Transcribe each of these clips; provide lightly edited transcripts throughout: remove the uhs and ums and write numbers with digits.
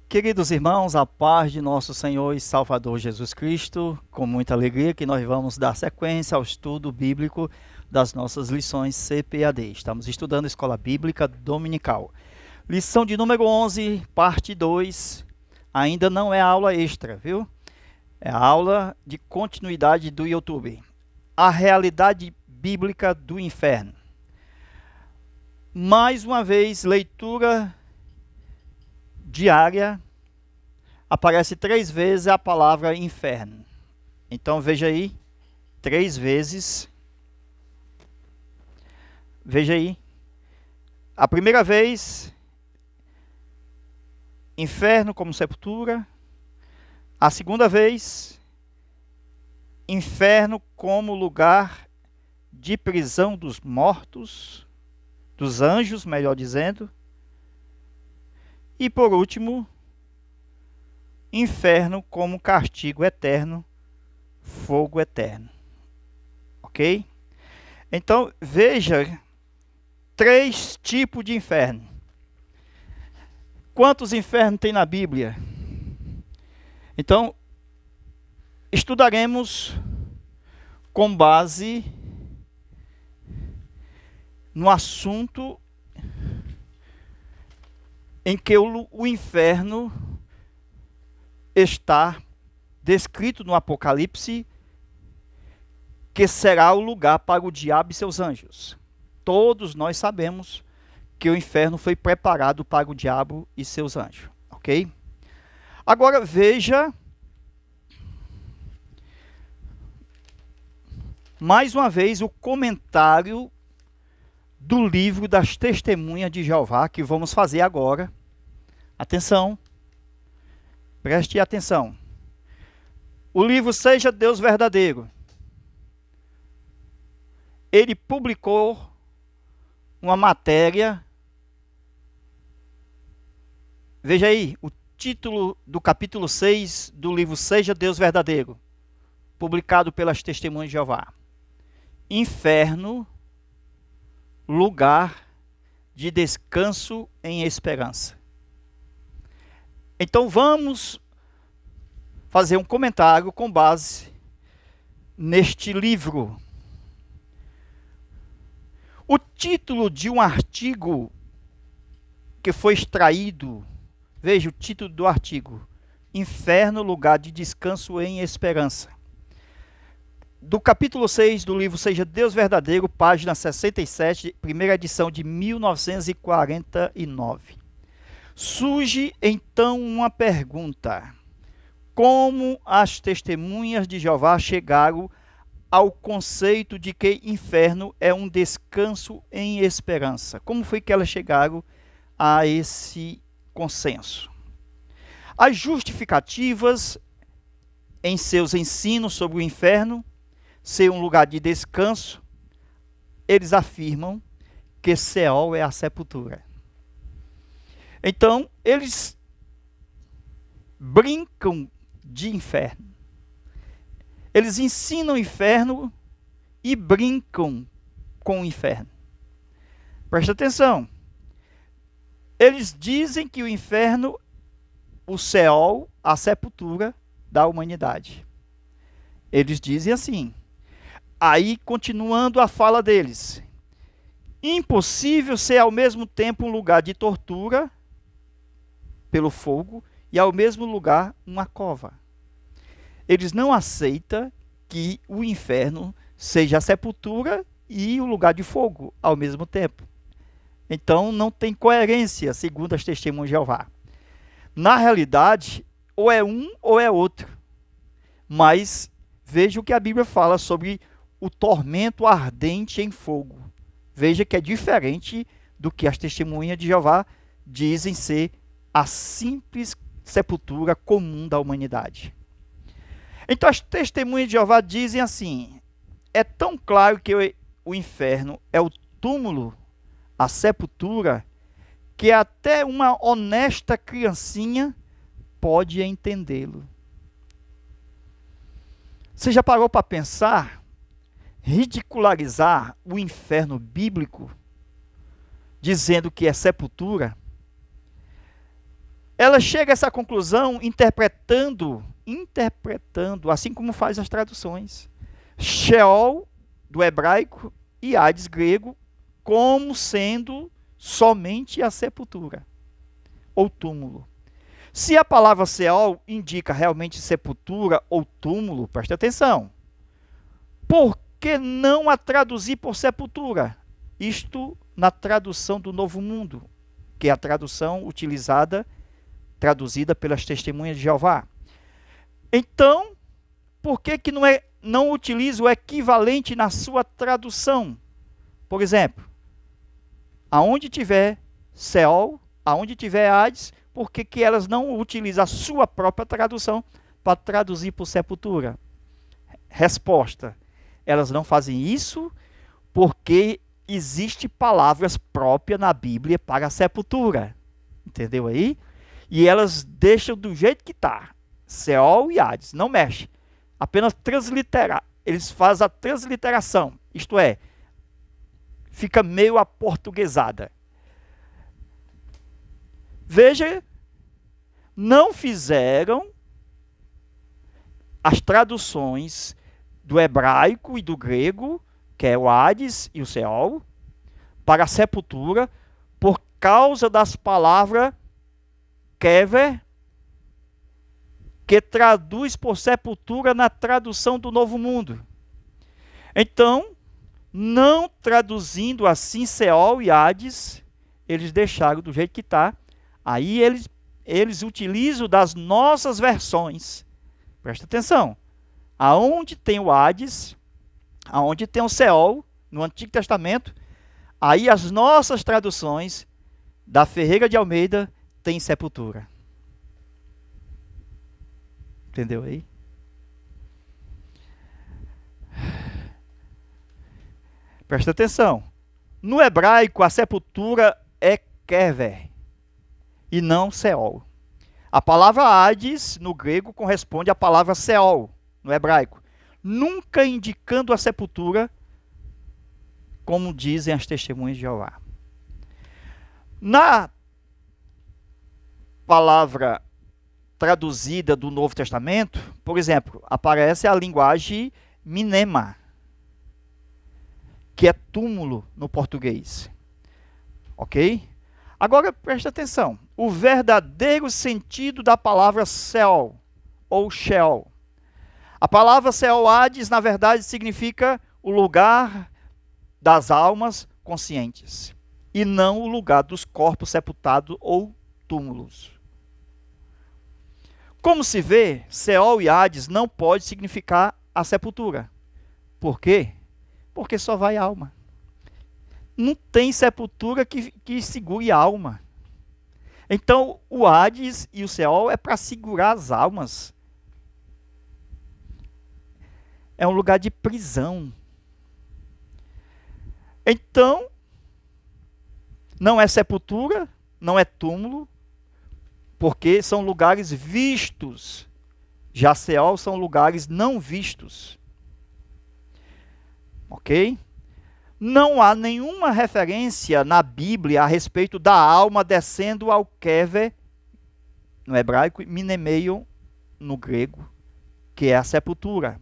Queridos irmãos, a paz de nosso Senhor e Salvador Jesus Cristo, com muita alegria que nós vamos dar sequência ao estudo bíblico das nossas lições CPAD. Estamos estudando Escola Bíblica Dominical. Lição de número 11, parte 2, ainda não é aula extra, viu? É a aula de continuidade do YouTube. A realidade bíblica do inferno. Mais uma vez, leitura diária, aparece 3 vezes a palavra inferno. Então veja aí, 3 vezes. Veja aí. A primeira vez, inferno como sepultura. A segunda vez, inferno como lugar de prisão dos mortos, dos anjos, melhor dizendo. E por último, inferno como castigo eterno, fogo eterno. Ok? Então, veja 3 tipos de inferno. Quantos infernos tem na Bíblia? Então, estudaremos com base no assunto em que o inferno está descrito no Apocalipse, que será o lugar para o diabo e seus anjos. Todos nós sabemos que o inferno foi preparado para o diabo e seus anjos, ok? Agora veja, mais uma vez, o comentário do livro das Testemunhas de Jeová, que vamos fazer agora. Atenção, preste atenção. O livro Seja Deus Verdadeiro. Ele publicou uma matéria. Veja aí, o título do capítulo 6 do livro Seja Deus Verdadeiro, publicado pelas Testemunhas de Jeová. Inferno, lugar de descanso em esperança. Então vamos fazer um comentário com base neste livro. O título de um artigo que foi extraído, veja o título do artigo: Inferno, lugar de descanso em esperança. Do capítulo 6 do livro Seja Deus Verdadeiro, página 67, primeira edição de 1949. Surge então uma pergunta: como as testemunhas de Jeová chegaram ao conceito de que inferno é um descanso em esperança? Como foi que elas chegaram a esse consenso? As justificativas em seus ensinos sobre o inferno ser um lugar de descanso, eles afirmam que Seol é a sepultura. Então, eles brincam de inferno. Eles ensinam o inferno e brincam com o inferno. Presta atenção. Eles dizem que o inferno, o Seol, a sepultura da humanidade. Eles dizem assim. Aí, continuando a fala deles: impossível ser ao mesmo tempo um lugar de tortura pelo fogo e ao mesmo lugar uma cova. Eles não aceitam que o inferno seja a sepultura e o lugar de fogo ao mesmo tempo. Então não tem coerência, segundo as Testemunhas de Jeová. Na realidade, ou é um ou é outro. Mas veja o que a Bíblia fala sobre o tormento ardente em fogo. Veja que é diferente do que as Testemunhas de Jeová dizem ser a simples sepultura comum da humanidade. Então as Testemunhas de Jeová dizem assim: é tão claro que o inferno é o túmulo, a sepultura, que até uma honesta criancinha pode entendê-lo. Você já parou para pensar, ridicularizar o inferno bíblico, dizendo que é sepultura? ela chega a essa conclusão interpretando, assim como faz as traduções, Sheol, do hebraico, e Hades, grego, como sendo somente a sepultura, ou túmulo. Se a palavra Sheol indica realmente sepultura ou túmulo, preste atenção, por que não a traduzir por sepultura? Isto na tradução do Novo Mundo, que é a tradução traduzida pelas Testemunhas de Jeová. Então, por que não utiliza o equivalente na sua tradução? Por exemplo, aonde tiver Sheol, aonde tiver Hades, por que elas não utilizam a sua própria tradução para traduzir por sepultura? Resposta: elas não fazem isso porque existem palavras próprias na Bíblia para a sepultura. Entendeu aí? E elas deixam do jeito que está. Sheol e Hades. Não mexe. Apenas transliterar. Eles fazem a transliteração. Isto é, fica meio aportuguesada. Veja, não fizeram as traduções do hebraico e do grego, que é o Hades e o Sheol, para a sepultura, por causa das palavras kever, que traduz por sepultura na tradução do Novo Mundo. Então, não traduzindo assim Sheol e Hades, eles deixaram do jeito que está. Aí eles utilizam das nossas versões. Presta atenção. Aonde tem o Hades, aonde tem o Sheol, no Antigo Testamento, aí as nossas traduções da Ferreira de Almeida tem sepultura. Entendeu aí? Presta atenção. No hebraico, a sepultura é kever e não Sheol. A palavra Hades, no grego, corresponde à palavra Sheol, no hebraico, nunca indicando a sepultura, como dizem as Testemunhas de Jeová. Na palavra traduzida do Novo Testamento, por exemplo, aparece a linguagem minema, que é túmulo no português. Ok? Agora preste atenção. O verdadeiro sentido da palavra Sheol ou Sheol. A palavra Sheol Hades, na verdade, significa o lugar das almas conscientes e não o lugar dos corpos sepultados ou túmulos. Como se vê, Sheol e Hades não pode significar a sepultura. Por quê? Porque só vai alma. Não tem sepultura que segure a alma. Então, o Hades e o Sheol é para segurar as almas. É um lugar de prisão. Então, não é sepultura, não é túmulo, porque são lugares vistos. Já Sheol são lugares não vistos. Ok? Não há nenhuma referência na Bíblia a respeito da alma descendo ao kever, no hebraico, minemeion, no grego, que é a sepultura.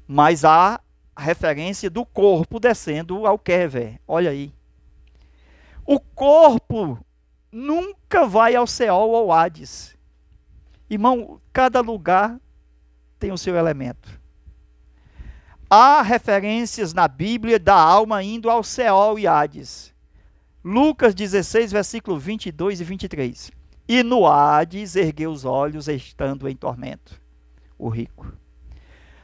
Mas há a referência do corpo descendo ao kever. Olha aí. O corpo nunca vai ao Sheol ou Hades. Irmão, cada lugar tem o seu elemento. Há referências na Bíblia da alma indo ao Sheol e Hades. Lucas 16, versículo 22 e 23. E no Hades ergueu os olhos, estando em tormento. O rico.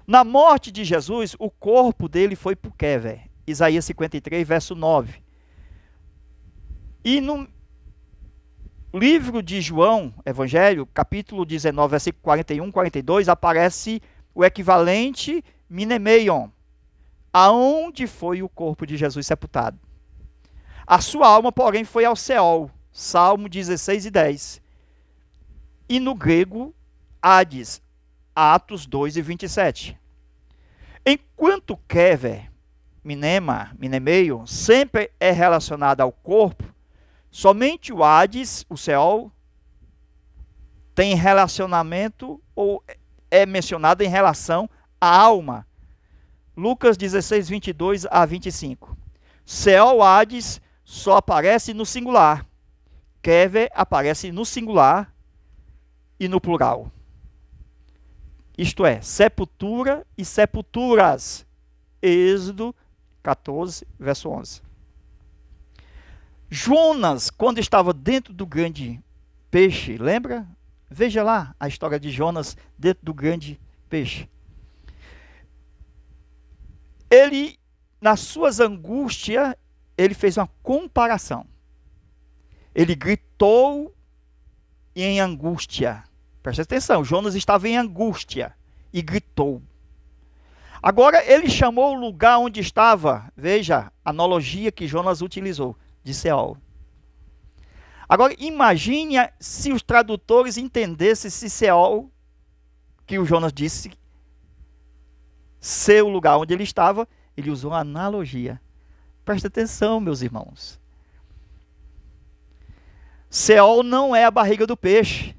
Na morte de Jesus, o corpo dele foi para o kever. Isaías 53, verso 9. E no livro de João, Evangelho, capítulo 19, versículo 41, 42, aparece o equivalente minemeion, aonde foi o corpo de Jesus sepultado. A sua alma, porém, foi ao Sheol, Salmo 16 e 10. E no grego, Hades, Atos 2 e 27. Enquanto kever, minemeion, sempre é relacionado ao corpo, somente o Hades, o Sheol, tem relacionamento ou é mencionado em relação à alma. Lucas 16, 22 a 25. Seol, Hades, só aparece no singular. Kever aparece no singular e no plural. Isto é, sepultura e sepulturas. Êxodo 14, verso 11. Jonas, quando estava dentro do grande peixe, lembra? Veja lá a história de Jonas dentro do grande peixe. Ele, nas suas angústias, ele fez uma comparação. Ele gritou em angústia. Presta atenção, Jonas estava em angústia e gritou. Agora ele chamou o lugar onde estava, veja a analogia que Jonas utilizou, de Seol. Agora imagine se os tradutores entendessem se Seol, que o Jonas disse, ser o lugar onde ele estava, ele usou uma analogia. Presta atenção, meus irmãos. Seol não é a barriga do peixe.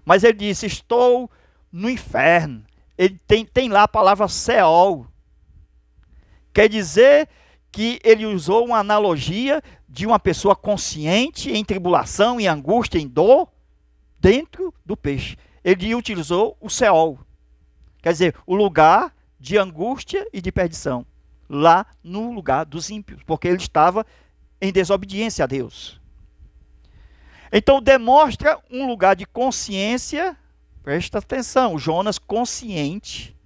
Mas ele disse, estou no inferno. Ele tem lá a palavra Seol. Quer dizer que ele usou uma analogia de uma pessoa consciente, em tribulação, em angústia, em dor, dentro do peixe. Ele utilizou o Seol. Quer dizer, o lugar de angústia e de perdição. Lá no lugar dos ímpios. Porque ele estava em desobediência a Deus. Então demonstra um lugar de consciência. Presta atenção, Jonas consciente.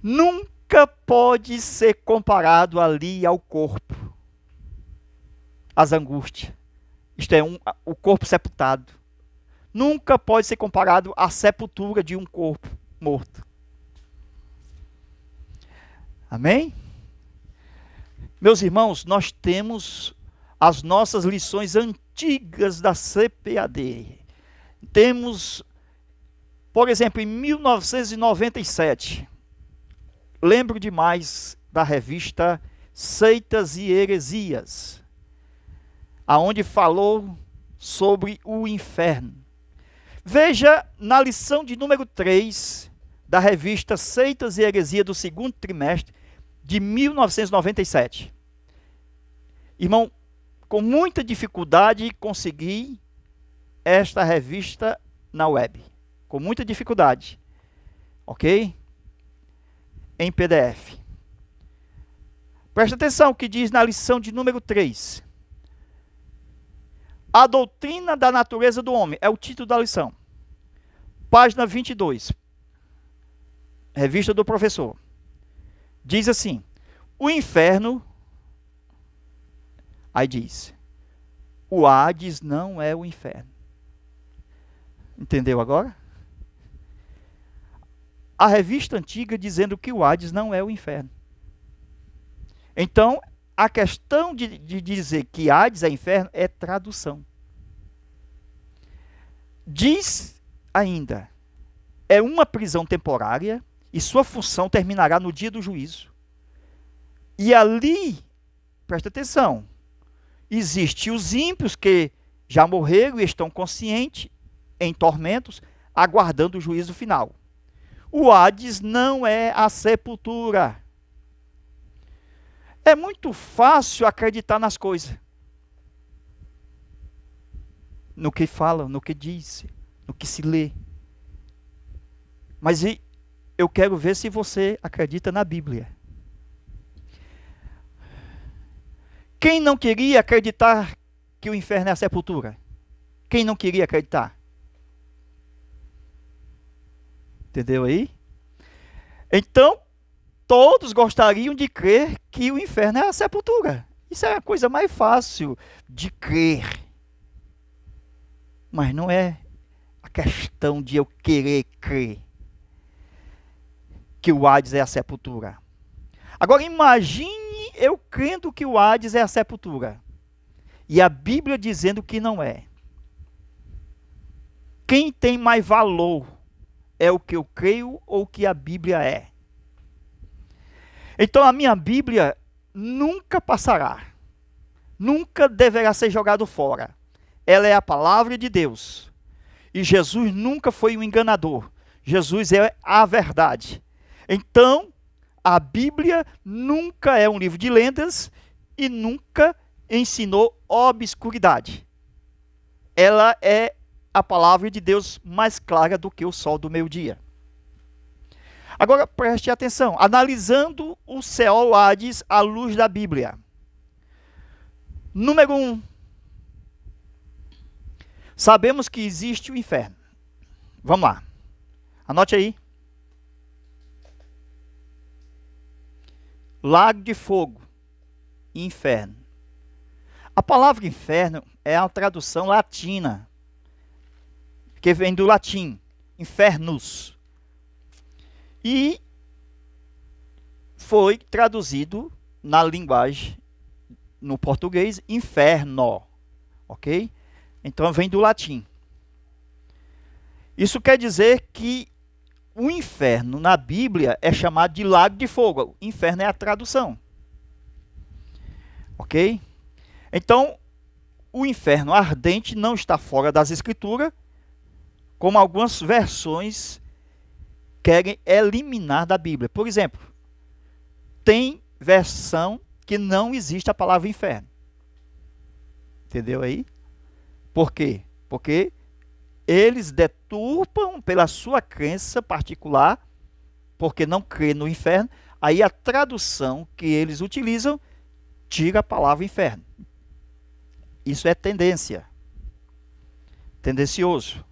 Nunca pode ser comparado ali ao corpo. As angústias. Isto é, o corpo sepultado. Nunca pode ser comparado à sepultura de um corpo morto. Amém? Meus irmãos, nós temos as nossas lições antigas da CPAD. Temos, por exemplo, em 1997, lembro demais da revista Seitas e Heresias, aonde falou sobre o inferno. Veja na lição de número 3 da revista Seitas e Heresias do segundo trimestre de 1997. Irmão, com muita dificuldade consegui esta revista na web. Com muita dificuldade. Ok? Em PDF. Presta atenção o que diz na lição de número 3. A doutrina da natureza do homem. É o título da lição. Página 22. Revista do professor. Diz assim. O inferno... Aí diz, o Hades não é o inferno. Entendeu agora? A revista antiga dizendo que o Hades não é o inferno. Então, a questão de dizer que Hades é inferno é tradução. Diz ainda, é uma prisão temporária e sua função terminará no dia do juízo. E ali, presta atenção, existem os ímpios que já morreram e estão conscientes, em tormentos, aguardando o juízo final. O Hades não é a sepultura. É muito fácil acreditar nas coisas. No que fala, no que diz, no que se lê. Mas eu quero ver se você acredita na Bíblia. Quem não queria acreditar que o inferno é a sepultura? Quem não queria acreditar? Entendeu aí? Então, todos gostariam de crer que o inferno é a sepultura. Isso é a coisa mais fácil de crer. Mas não é a questão de eu querer crer que o Hades é a sepultura. Agora imagine eu crendo que o Hades é a sepultura. E a Bíblia dizendo que não é. Quem tem mais valor é o que eu creio ou o que a Bíblia é? Então a minha Bíblia nunca passará. Nunca deverá ser jogado fora. ela é a palavra de Deus. E Jesus nunca foi um enganador. Jesus é a verdade. Então, a Bíblia nunca é um livro de lendas e nunca ensinou obscuridade. Ela é a palavra de Deus mais clara do que o sol do meio-dia. Agora, preste atenção. Analisando o Seol Hades à luz da Bíblia. Número 1. Sabemos que existe o inferno. Vamos lá. Anote aí. Lago de fogo. Inferno. A palavra inferno é a tradução latina, que vem do latim, infernus. E foi traduzido na linguagem, no português, inferno. Ok? Então vem do latim. Isso quer dizer que o inferno na Bíblia é chamado de lago de fogo. Inferno é a tradução. Ok? Então, o inferno ardente não está fora das Escrituras, como algumas versões querem eliminar da Bíblia. Por exemplo, tem versão que não existe a palavra inferno. Entendeu aí? Por quê? Porque eles deturpam pela sua crença particular, porque não crê no inferno, aí a tradução que eles utilizam tira a palavra inferno. Isso é tendência. Tendencioso.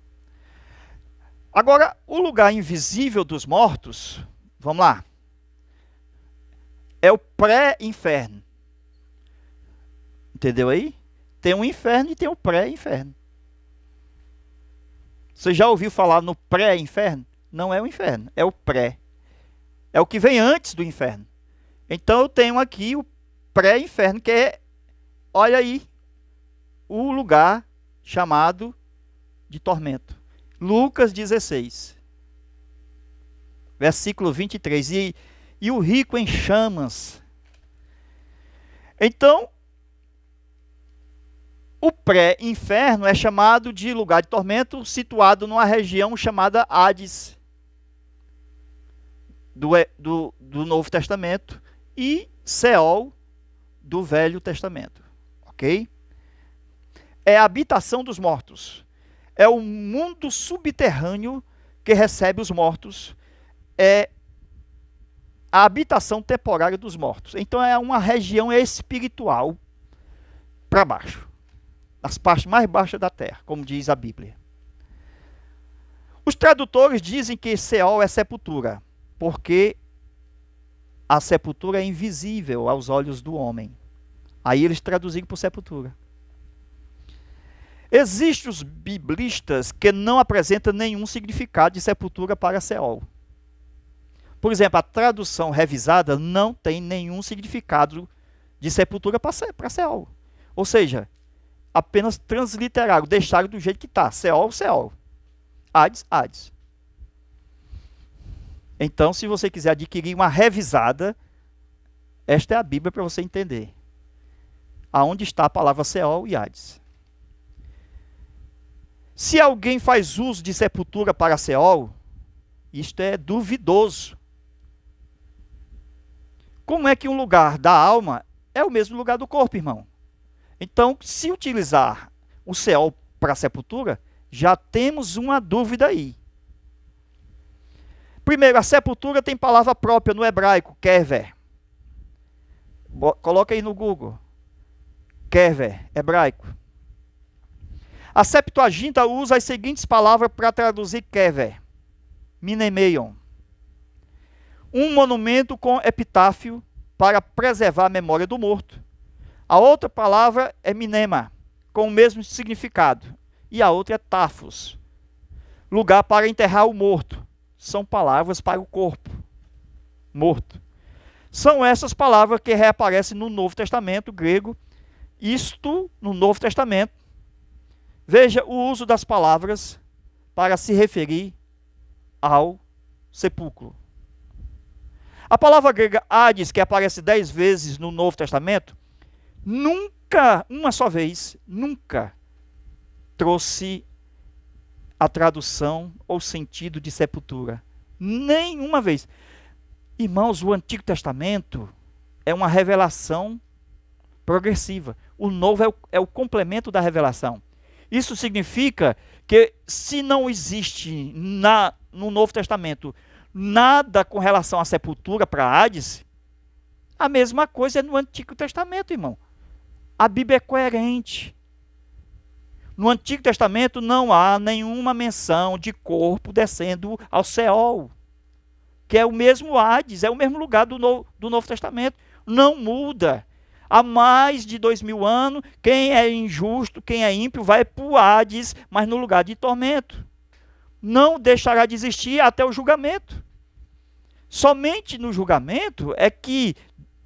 Agora, o lugar invisível dos mortos, vamos lá, é o pré-inferno. Entendeu aí? Tem o inferno e tem o pré-inferno. Você já ouviu falar no pré-inferno? Não é o inferno, é o pré. É o que vem antes do inferno. Então eu tenho aqui o pré-inferno, que é, olha aí, o lugar chamado de tormento. Lucas 16, versículo 23. E o rico em chamas. Então, o pré-inferno é chamado de lugar de tormento, situado numa região chamada Hades, do Novo Testamento, e Seol, do Velho Testamento. Ok? É a habitação dos mortos. É o mundo subterrâneo que recebe os mortos. É a habitação temporária dos mortos. Então é uma região espiritual para baixo, nas partes mais baixas da terra, como diz a Bíblia. Os tradutores dizem que Seol é sepultura, porque a sepultura é invisível aos olhos do homem. Aí eles traduziram por sepultura. Existem os biblistas que não apresentam nenhum significado de sepultura para Seol. Por exemplo, a tradução revisada não tem nenhum significado de sepultura para Seol. Ou seja, apenas transliteraram, deixaram do jeito que está. Seol, Seol. Hades, Hades. Então, se você quiser adquirir uma revisada, esta é a Bíblia para você entender aonde está a palavra Seol e Hades. Se alguém faz uso de sepultura para Seol, isto é duvidoso. Como é que um lugar da alma é o mesmo lugar do corpo, irmão? Então, se utilizar o Seol para sepultura, já temos uma dúvida aí. Primeiro, a sepultura tem palavra própria no hebraico, kever. Coloca aí no Google. Kever, hebraico. A Septuaginta usa as seguintes palavras para traduzir kever. Minemeion. Um monumento com epitáfio para preservar a memória do morto. A outra palavra é minema, com o mesmo significado. E a outra é tafos, lugar para enterrar o morto. São palavras para o corpo morto. São essas palavras que reaparecem no Novo Testamento grego. Isto no Novo Testamento. Veja o uso das palavras para se referir ao sepulcro. A palavra grega Hades, que aparece 10 vezes no Novo Testamento, nunca, uma só vez, nunca trouxe a tradução ou sentido de sepultura. Nenhuma vez. Irmãos, o Antigo Testamento é uma revelação progressiva. O Novo é o complemento da revelação. Isso significa que se não existe no Novo Testamento nada com relação à sepultura para Hades, a mesma coisa é no Antigo Testamento, irmão. A Bíblia é coerente. No Antigo Testamento não há nenhuma menção de corpo descendo ao Seol, que é o mesmo Hades, é o mesmo lugar do Novo Testamento. Não muda. Há mais de 2000 anos, quem é injusto, quem é ímpio, vai para o Hades, mas no lugar de tormento. Não deixará de existir até o julgamento. Somente no julgamento é que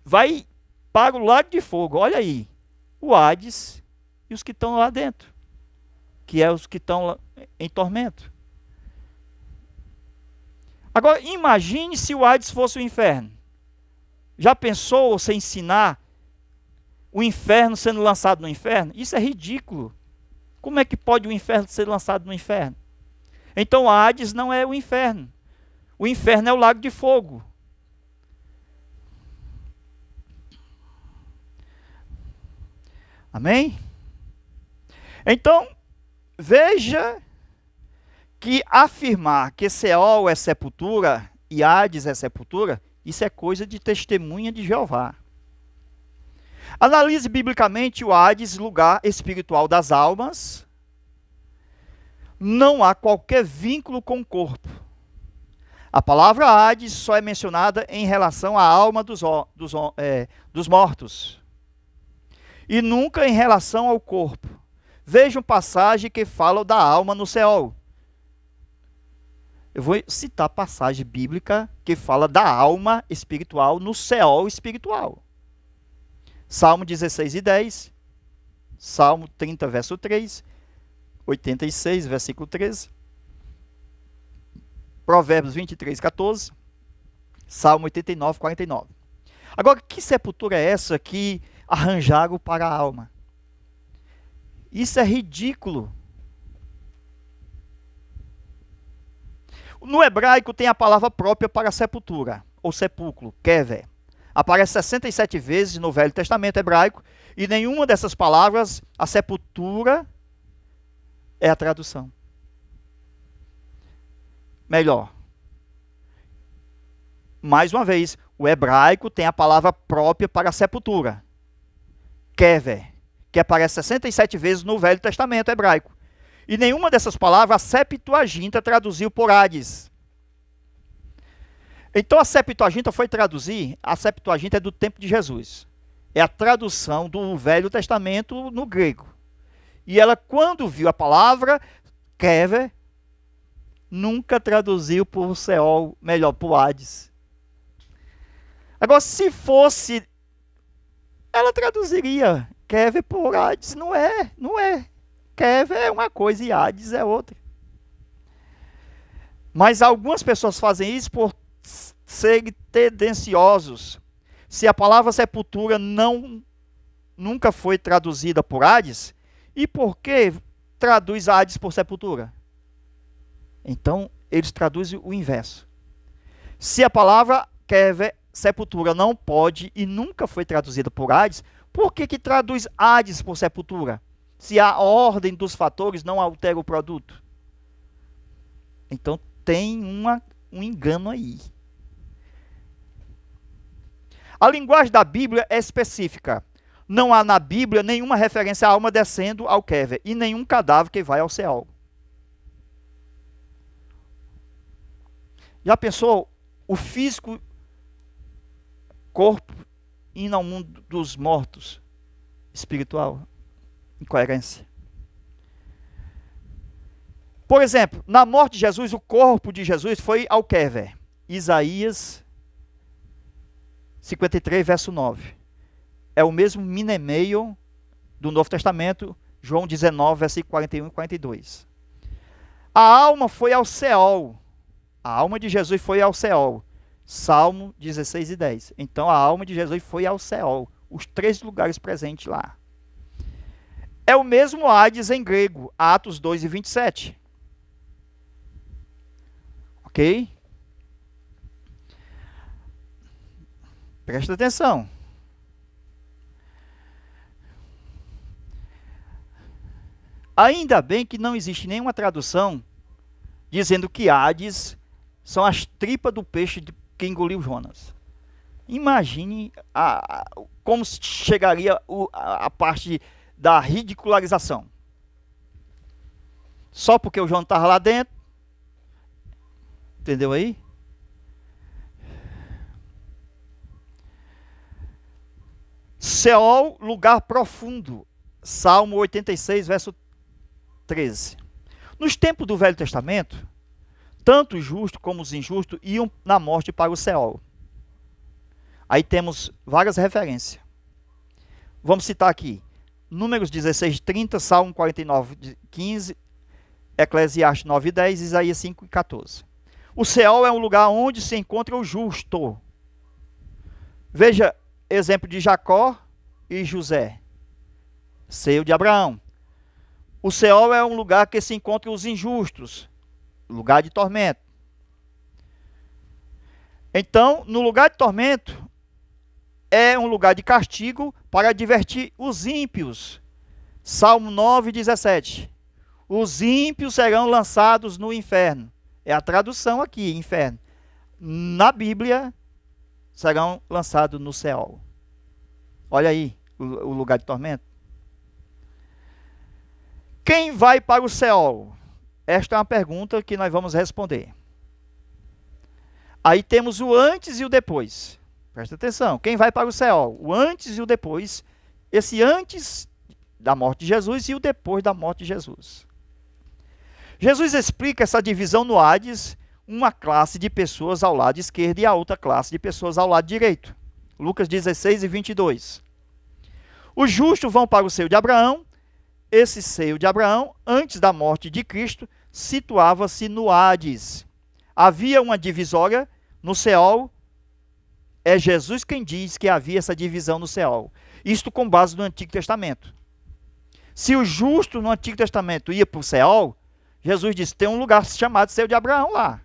vai para o lago de fogo. Olha aí, o Hades e os que estão lá dentro, que é os que estão em tormento. Agora, imagine se o Hades fosse o inferno. Já pensou você ensinar o inferno sendo lançado no inferno? Isso é ridículo. Como é que pode o inferno ser lançado no inferno? Então, Hades não é o inferno. O inferno é o lago de fogo. Amém? Então, veja que afirmar que Seol é sepultura e Hades é sepultura, isso é coisa de testemunha de Jeová. Analise biblicamente o Hades, lugar espiritual das almas. Não há qualquer vínculo com o corpo. A palavra Hades só é mencionada em relação à alma dos mortos. E nunca em relação ao corpo. Vejam passagem que fala da alma no Seol. Eu vou citar passagem bíblica que fala da alma espiritual no Seol espiritual. Salmo 16 e 10, Salmo 30, verso 3, 86, versículo 13, Provérbios 23, 14, Salmo 89, 49. Agora, que sepultura é essa que arranjaram para a alma? Isso é ridículo. No hebraico tem a palavra própria para sepultura, ou sepulcro, kever. Aparece 67 vezes no Velho Testamento hebraico, e nenhuma dessas palavras, a sepultura, é a tradução. Melhor. Mais uma vez, o hebraico tem a palavra própria para sepultura, kever, que aparece 67 vezes no Velho Testamento hebraico. E nenhuma dessas palavras a Septuaginta traduziu por Hades. Então a Septuaginta foi traduzir, a Septuaginta é do tempo de Jesus. É a tradução do Velho Testamento no grego. E ela, quando viu a palavra kever, nunca traduziu por Seol, melhor, por Hades. Agora, se fosse, ela traduziria kever por Hades. Não é. Kever é uma coisa e Hades é outra. Mas algumas pessoas fazem isso por serem tendenciosos. Se a palavra sepultura nunca foi traduzida por Hades, e por que traduz Hades por sepultura? Então, eles traduzem o inverso. Se a palavra kever, sepultura, não pode e nunca foi traduzida por Hades, por que traduz Hades por sepultura? Se a ordem dos fatores não altera o produto. Então, tem um engano aí. A linguagem da Bíblia é específica. Não há na Bíblia nenhuma referência à alma descendo ao kever e nenhum cadáver que vai ao Seol. Já pensou o físico corpo indo ao mundo dos mortos espiritual? Incoerência. Por exemplo, na morte de Jesus, o corpo de Jesus foi ao kever. Isaías 53, verso 9. É o mesmo minemeio do Novo Testamento, João 19, versículo 41 e 42. A alma foi ao Seol. A alma de Jesus foi ao Seol. Salmo 16 e 10. Então a alma de Jesus foi ao Seol. Os 3 lugares presentes lá. É o mesmo Hades em grego, Atos 2 e 27. Ok? Presta atenção. Ainda bem que não existe nenhuma tradução dizendo que Hades são as tripas do peixe que engoliu Jonas. Imagine como chegaria a parte da ridicularização. Só porque o Jonas estava lá dentro. Entendeu aí? Seol, lugar profundo. Salmo 86, verso 13. Nos tempos do Velho Testamento, tanto os justos como os injustos iam na morte para o Seol. Aí temos várias referências. Vamos citar aqui. Números 16, 30, Salmo 49, 15, Eclesiastes 9, 10, Isaías 5, 14. O Seol é um lugar onde se encontra o justo. Veja, exemplo de Jacó e José. Seio de Abraão. O Seol é um lugar que se encontra os injustos. Lugar de tormento. Então, no lugar de tormento, é um lugar de castigo para divertir os ímpios. Salmo 9, 17. Os ímpios serão lançados no inferno. É a tradução aqui, inferno. Na Bíblia, serão lançados no Seol. Olha aí, o lugar de tormento. Quem vai para o Seol? Esta é uma pergunta que nós vamos responder. Aí temos o antes e o depois. Presta atenção. Quem vai para o Seol? O antes e o depois. Esse antes da morte de Jesus e o depois da morte de Jesus. Jesus explica essa divisão no Hades, uma classe de pessoas ao lado esquerdo e a outra classe de pessoas ao lado direito. Lucas 16 e 22. Os justos vão para o seio de Abraão. Esse seio de Abraão, antes da morte de Cristo, situava-se no Hades. Havia uma divisória no Seol. É Jesus quem diz que havia essa divisão no Seol. Isto com base no Antigo Testamento. Se o justo no Antigo Testamento ia para o Seol, Jesus disse, tem um lugar chamado seio de Abraão lá.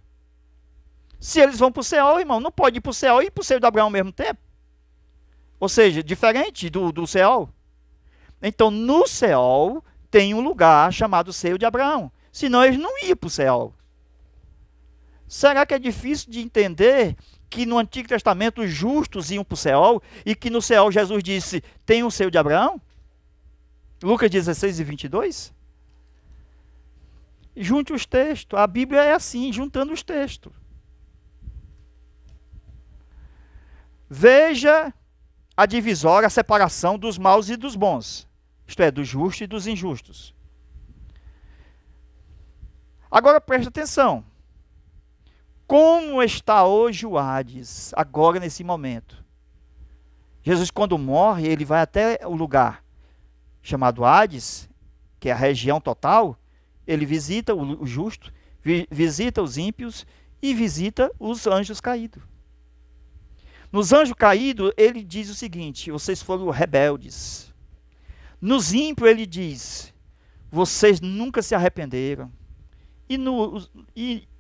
Se eles vão para o Seol, irmão, não pode ir para o Seol e ir para o seio de Abraão ao mesmo tempo. Ou seja, diferente do Seol. Então, no Seol, tem um lugar chamado seio de Abraão. Senão, eles não iam para o Seol. Será que é difícil de entender que no Antigo Testamento os justos iam para o Seol e que no Seol Jesus disse, tem um seio de Abraão? Lucas 16 e 22? Junte os textos. A Bíblia é assim, juntando os textos. Veja a divisória, a separação dos maus e dos bons. Isto é, dos justos e dos injustos. Agora preste atenção. Como está hoje o Hades, agora nesse momento? Jesus, quando morre, ele vai até o lugar chamado Hades, que é a região total. Ele visita o justo, visita os ímpios e visita os anjos caídos. Nos anjos caídos, ele diz o seguinte, vocês foram rebeldes. Nos ímpios, ele diz, vocês nunca se arrependeram. E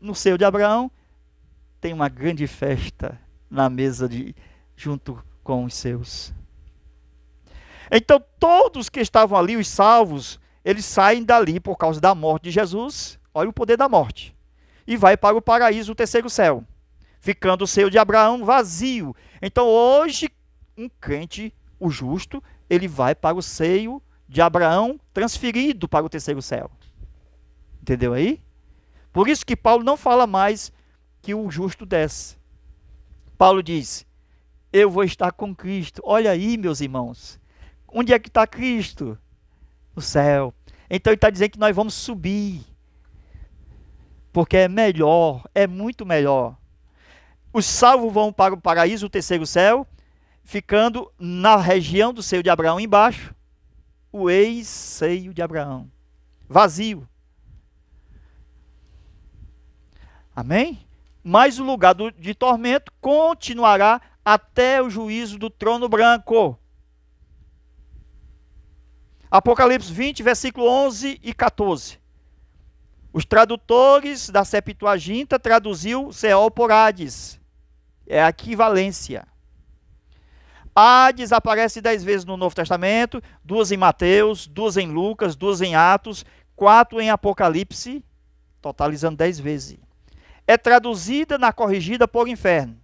no seio de Abraão, tem uma grande festa na mesa junto com os seus. Então, todos que estavam ali, os salvos, eles saem dali por causa da morte de Jesus. Olha o poder da morte. E vai para o paraíso, o terceiro céu. Ficando o seio de Abraão vazio. Então, hoje, um crente, o justo, ele vai para o seio de Abraão, transferido para o terceiro céu. Entendeu aí? Por isso que Paulo não fala mais que o justo desce. Paulo diz, eu vou estar com Cristo. Olha aí, meus irmãos. Onde é que está Cristo? No céu. Então ele está dizendo que nós vamos subir. Porque é melhor, é muito melhor. Os salvos vão para o paraíso, o terceiro céu, ficando na região do seio de Abraão embaixo, o ex-seio de Abraão. Vazio. Amém? Mas o lugar de tormento continuará até o juízo do trono branco. Apocalipse 20, versículo 11 e 14. Os tradutores da Septuaginta traduziu Seol por Hades. É a equivalência. Hades aparece 10 vezes no Novo Testamento, 2 em Mateus, 2 em Lucas, 2 em Atos, 4 em Apocalipse, totalizando 10 vezes. É traduzida na corrigida por inferno,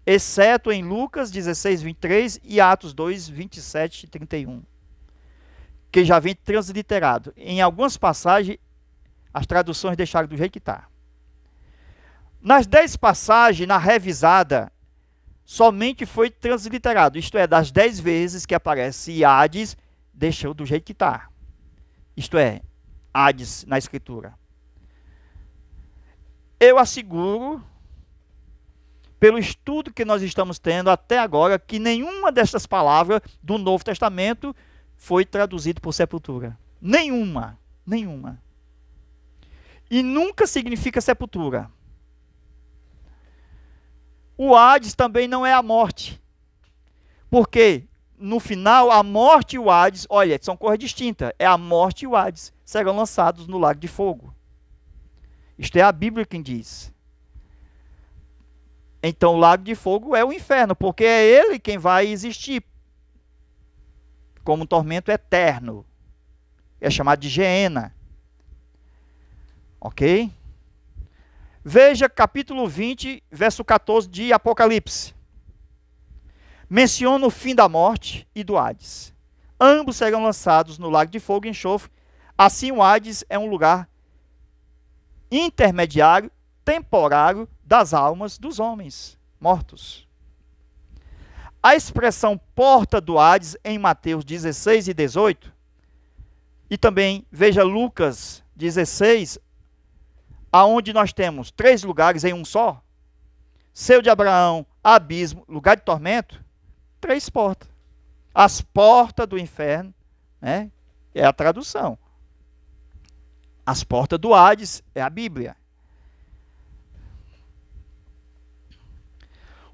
exceto em Lucas 16, 23 e Atos 2, 27 e 31, que já vem transliterado. Em algumas passagens, as traduções deixaram do jeito que está. Nas 10 passagens, na revisada, somente foi transliterado, isto é, das 10 vezes que aparece Hades, deixou do jeito que está. Isto é, Hades na Escritura. Eu asseguro, pelo estudo que nós estamos tendo até agora, que nenhuma dessas palavras do Novo Testamento foi traduzida por sepultura. Nenhuma. E nunca significa sepultura. O Hades também não é a morte. Porque, no final, a morte e o Hades, olha, são coisas distintas. É a morte e o Hades serão lançados no lago de fogo. Isto é a Bíblia quem diz. Então, o lago de fogo é o inferno, porque é ele quem vai existir como um tormento eterno. É chamado de Geena. Ok? Veja capítulo 20, verso 14 de Apocalipse. Menciona o fim da morte e do Hades. Ambos serão lançados no lago de fogo e enxofre. Assim, o Hades é um lugar intermediário, temporário das almas dos homens mortos. A expressão porta do Hades em Mateus 16 e 18, e também veja Lucas 16, aonde nós temos 3 lugares em um só, Seio de Abraão, abismo, lugar de tormento, 3 portas. As portas do inferno, né, é a tradução. As portas do Hades é a Bíblia.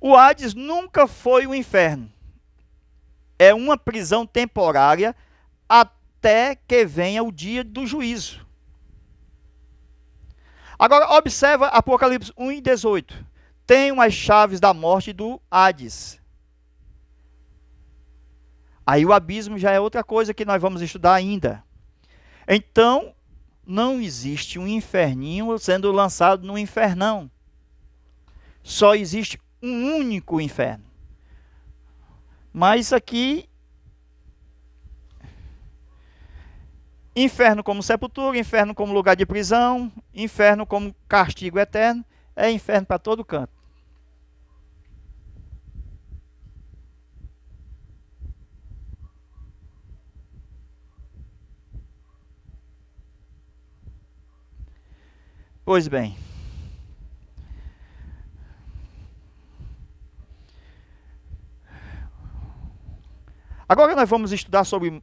O Hades nunca foi o inferno. É uma prisão temporária até que venha o dia do juízo. Agora, observa Apocalipse 1 e 18. Tenho as chaves da morte do Hades. Aí o abismo já é outra coisa que nós vamos estudar ainda. Então, não existe um inferninho sendo lançado no infernão. Só existe um único inferno. Mas aqui, inferno como sepultura, inferno como lugar de prisão, inferno como castigo eterno, é inferno para todo canto. Pois bem. Agora nós vamos estudar sobre,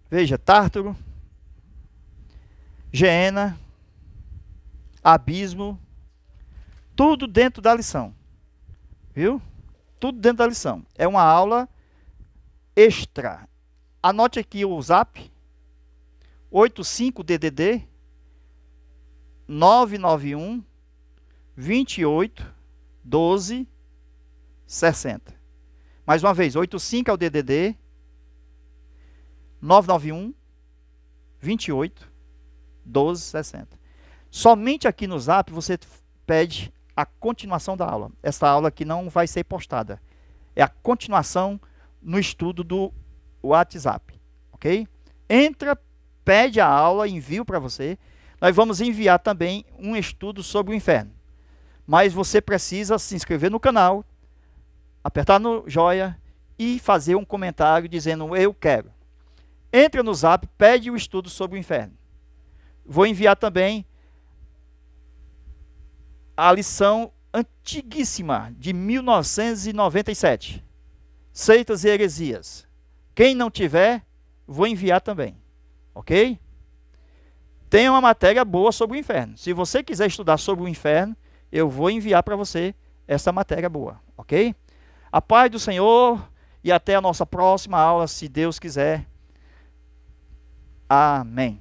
veja, Tártaro, Geena, abismo, tudo dentro da lição. Viu? Tudo dentro da lição. É uma aula extra. Anote aqui o zap, 85DDD 991 28 12 60. Mais uma vez, 85 é o DDD 991 28 12 60. Somente aqui no Zap você pede a continuação da aula. Essa aula aqui não vai ser postada. É a continuação no estudo do WhatsApp, ok? Entra, pede a aula, envio para você. Nós vamos enviar também um estudo sobre o inferno. Mas você precisa se inscrever no canal, apertar no joia e fazer um comentário dizendo eu quero. Entra no Zap, pede o estudo sobre o inferno. Vou enviar também a lição antiguíssima de 1997. Seitas e heresias. Quem não tiver, vou enviar também. Ok? Tem uma matéria boa sobre o inferno. Se você quiser estudar sobre o inferno, eu vou enviar para você essa matéria boa. Ok? A paz do Senhor e até a nossa próxima aula, se Deus quiser. Amém.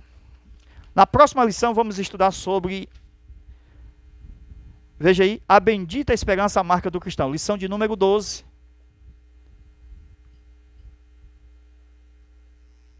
Na próxima lição vamos estudar sobre, veja aí, a bendita esperança, a marca do cristão. Lição de número 12.